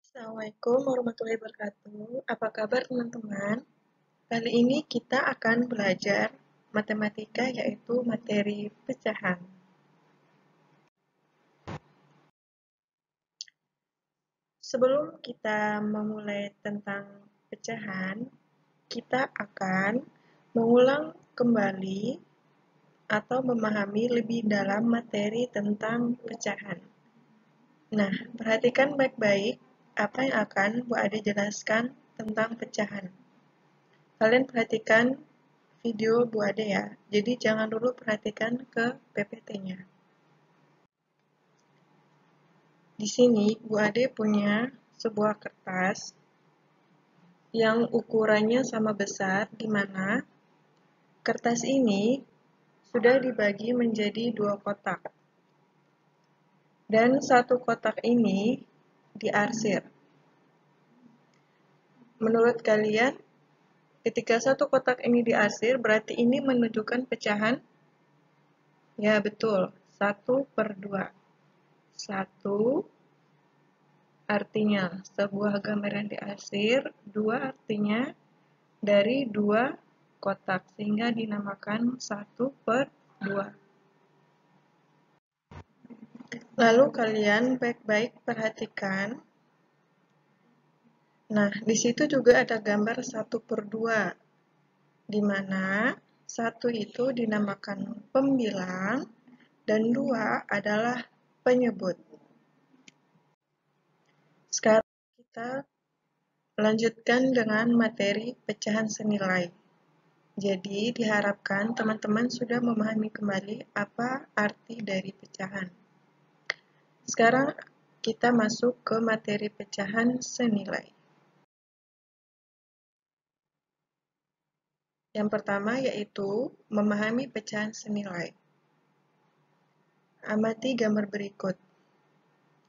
Assalamualaikum warahmatullahi wabarakatuh. Apa kabar teman-teman? Kali ini kita akan belajar matematika yaitu materi pecahan. Sebelum kita memulai tentang pecahan, kita akan mengulang kembali atau memahami lebih dalam materi tentang pecahan. Nah, perhatikan baik-baik apa yang akan Bu Ade jelaskan tentang pecahan. Kalian perhatikan video Bu Ade ya, jadi jangan dulu perhatikan ke PPT-nya. Di sini Bu Ade punya sebuah kertas yang ukurannya sama besar, di mana kertas ini sudah dibagi menjadi dua kotak. Dan satu kotak ini diarsir. Menurut kalian, ketika satu kotak ini diarsir, berarti ini menunjukkan pecahan? Ya, betul. 1/2. 1 artinya sebuah gambar yang diarsir, 2 artinya dari 2 kotak, sehingga dinamakan 1/2. Lalu kalian baik-baik perhatikan. Nah, di situ juga ada gambar 1/2, di mana 1 itu dinamakan pembilang dan 2 adalah penyebut. Sekarang kita lanjutkan dengan materi pecahan senilai. Jadi, diharapkan teman-teman sudah memahami kembali apa arti dari pecahan. Sekarang kita masuk ke materi pecahan senilai. Yang pertama yaitu memahami pecahan senilai. Amati gambar berikut.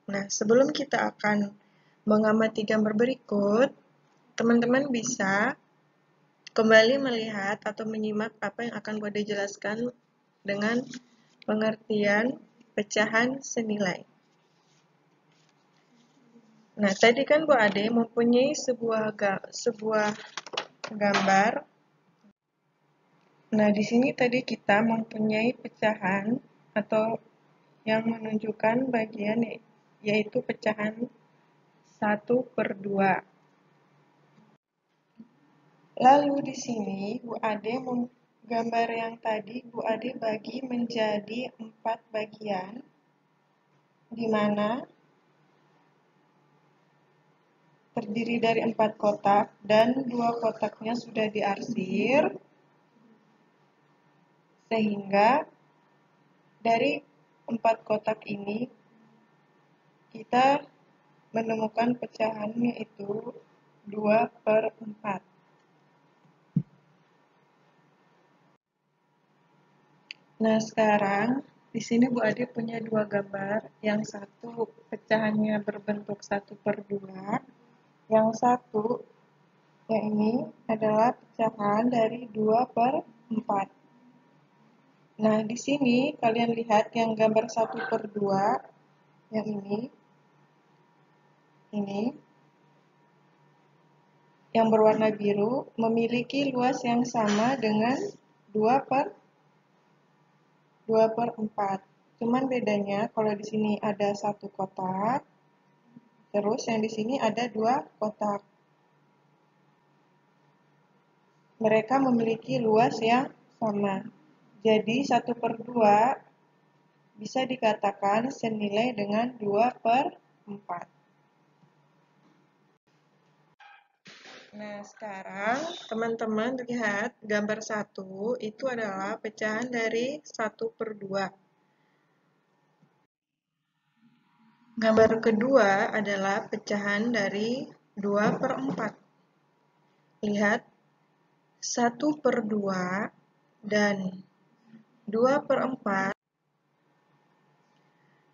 Nah, sebelum kita akan mengamati gambar berikut, teman-teman bisa kembali melihat atau menyimak apa yang akan Bude jelaskan dengan pengertian pecahan senilai. Nah, tadi kan Bu Ade mempunyai sebuah gambar. Nah, di sini tadi kita mempunyai pecahan atau yang menunjukkan bagian yaitu pecahan 1/2. Lalu di sini Bu Ade gambar yang tadi Bu Ade bagi menjadi 4 bagian, di mana terdiri dari 4 kotak dan 2 kotaknya sudah diarsir, sehingga dari 4 kotak ini kita menemukan pecahannya itu 2/4. Nah, sekarang di sini Bu Ade punya dua gambar. Yang satu pecahannya berbentuk 1/2. Yang satu, yang ini adalah pecahan dari 2/4. Nah, di sini kalian lihat yang gambar 1/2, yang ini, yang berwarna biru, memiliki luas yang sama dengan 2/4. Cuman bedanya kalau di sini ada 1 kotak, terus yang di sini ada 2 kotak. Mereka memiliki luas yang sama. Jadi 1/2 bisa dikatakan senilai dengan 2/4. Nah, sekarang teman-teman lihat gambar 1 itu adalah pecahan dari 1/2. Gambar kedua adalah pecahan dari 2/4. Lihat, 1/2 dan 2/4.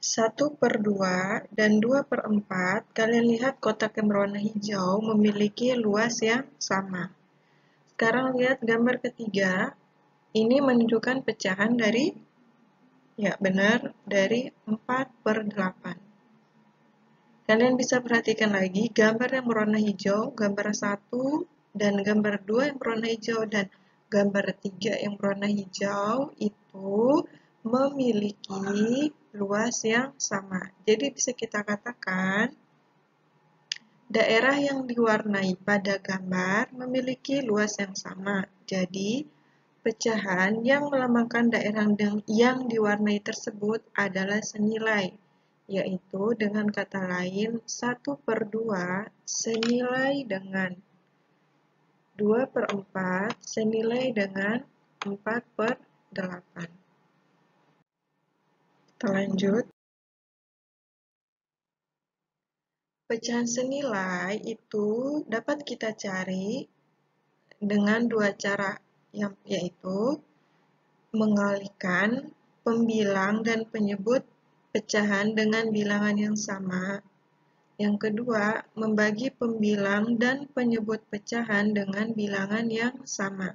1/2 dan 2/4, kalian lihat kotak yang berwarna hijau memiliki luas yang sama. Sekarang lihat gambar ketiga, ini menunjukkan pecahan dari, ya benar, dari 4/8. Kalian bisa perhatikan lagi gambar yang berwarna hijau, gambar 1, dan gambar 2 yang berwarna hijau, dan gambar 3 yang berwarna hijau itu memiliki luas yang sama. Jadi bisa kita katakan daerah yang diwarnai pada gambar memiliki luas yang sama. Jadi, pecahan yang melambangkan daerah yang diwarnai tersebut adalah senilai, yaitu dengan kata lain 1/2 senilai dengan 2/4 senilai dengan 4/8. Kita lanjut. Pecahan senilai itu dapat kita cari dengan dua cara, yaitu mengalihkan pembilang dan penyebut pecahan dengan bilangan yang sama. Yang kedua, membagi pembilang dan penyebut pecahan dengan bilangan yang sama.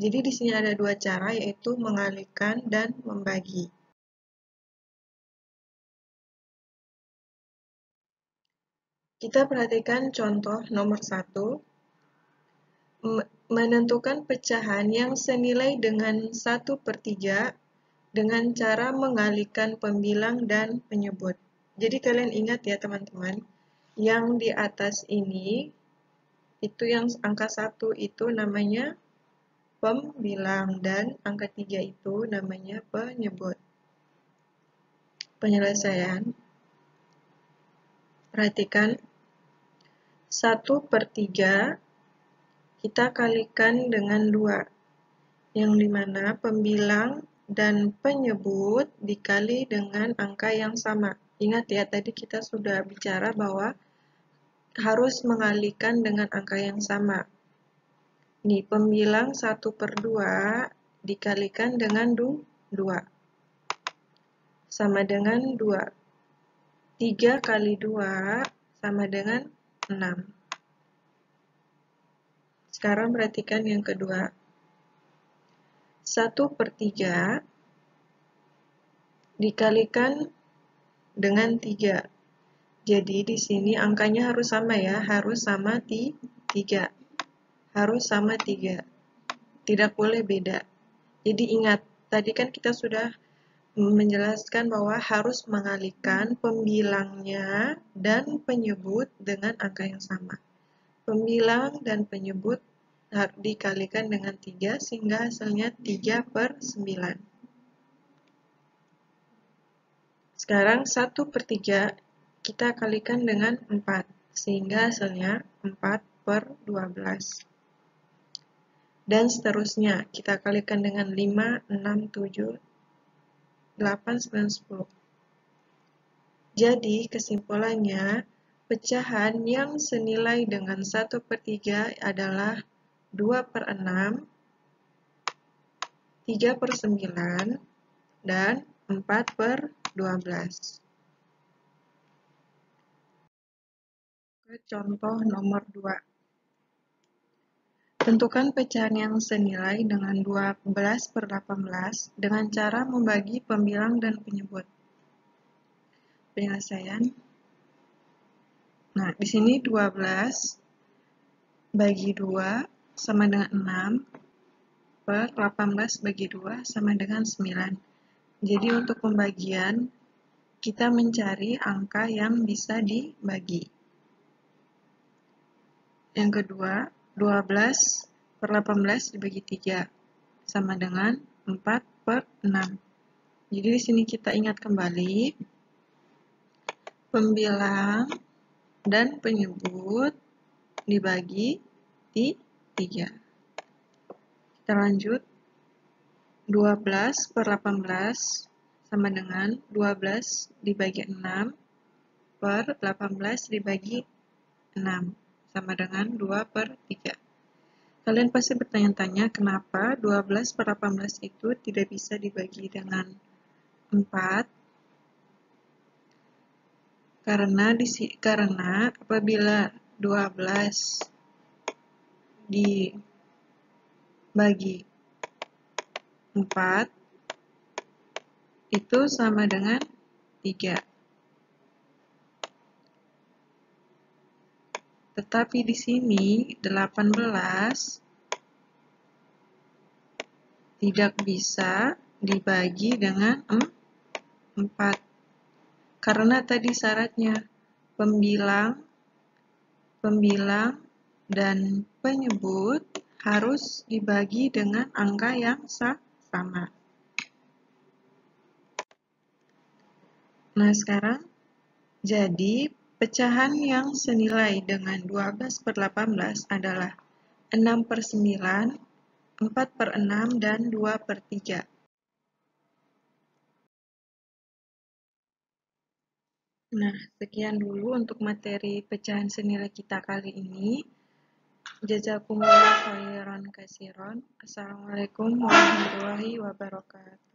Jadi di sini ada dua cara, yaitu mengalihkan dan membagi. Kita perhatikan contoh nomor 1. Menentukan pecahan yang senilai dengan 1/3 dengan cara mengalihkan pembilang dan penyebut. Jadi kalian ingat ya teman-teman, yang di atas ini, itu yang angka 1 itu namanya pembilang dan angka 3 itu namanya penyebut. Penyelesaian. Perhatikan, 1/3 kita kalikan dengan 2, yang dimana pembilang dan penyebut dikali dengan angka yang sama. Ingat ya, tadi kita sudah bicara bahwa harus mengalihkan dengan angka yang sama. Nih, pembilang 1/2 dikalikan dengan 2. Sama dengan 2. 3 kali 2 sama dengan 6. Sekarang perhatikan yang kedua. 1/3 dikalikan dengan 3. Jadi di sini angkanya harus sama ya, harus sama 3. Harus sama 3. Tidak boleh beda. Jadi ingat, tadi kan kita sudah menjelaskan bahwa harus mengalihkan pembilangnya dan penyebut dengan angka yang sama. Pembilang dan penyebut dikalikan dengan 3 sehingga hasilnya 3/9. Sekarang 1/3 kita kalikan dengan 4 sehingga hasilnya 4/12. Dan seterusnya, kita kalikan dengan 5, 6, 7, 8, 9, 10. Jadi, kesimpulannya, pecahan yang senilai dengan 1/3 adalah 2/6, 3/9, dan 4/12. Contoh nomor 2. Tentukan pecahan yang senilai dengan 12/18 dengan cara membagi pembilang dan penyebut. Penyelesaian. Nah, di sini 12 bagi 2 sama dengan 6, per 18 bagi 2 sama dengan 9. Jadi untuk pembagian, kita mencari angka yang bisa dibagi. Yang kedua, 12/18 dibagi 3 sama dengan 4/6. Jadi di sini kita ingat kembali pembilang dan penyebut dibagi 3. Kita lanjut. 12/18 sama dengan 12 dibagi 6 per 18 dibagi 6 sama dengan 2/3. Kalian pasti bertanya-tanya kenapa 12/18 itu tidak bisa dibagi dengan 4. Karena apabila 12 dibagi 4 itu sama dengan 3. tetapi di sini 18 tidak bisa dibagi dengan 4. Karena tadi syaratnya pembilang, dan penyebut harus dibagi dengan angka yang sama. Nah, sekarang jadi pecahan yang senilai dengan 12/18 adalah 6/9, 4/6, dan 2/3. Nah, sekian dulu untuk materi pecahan senilai kita kali ini. Jazakumullah khairan katsiran. Assalamualaikum warahmatullahi wabarakatuh.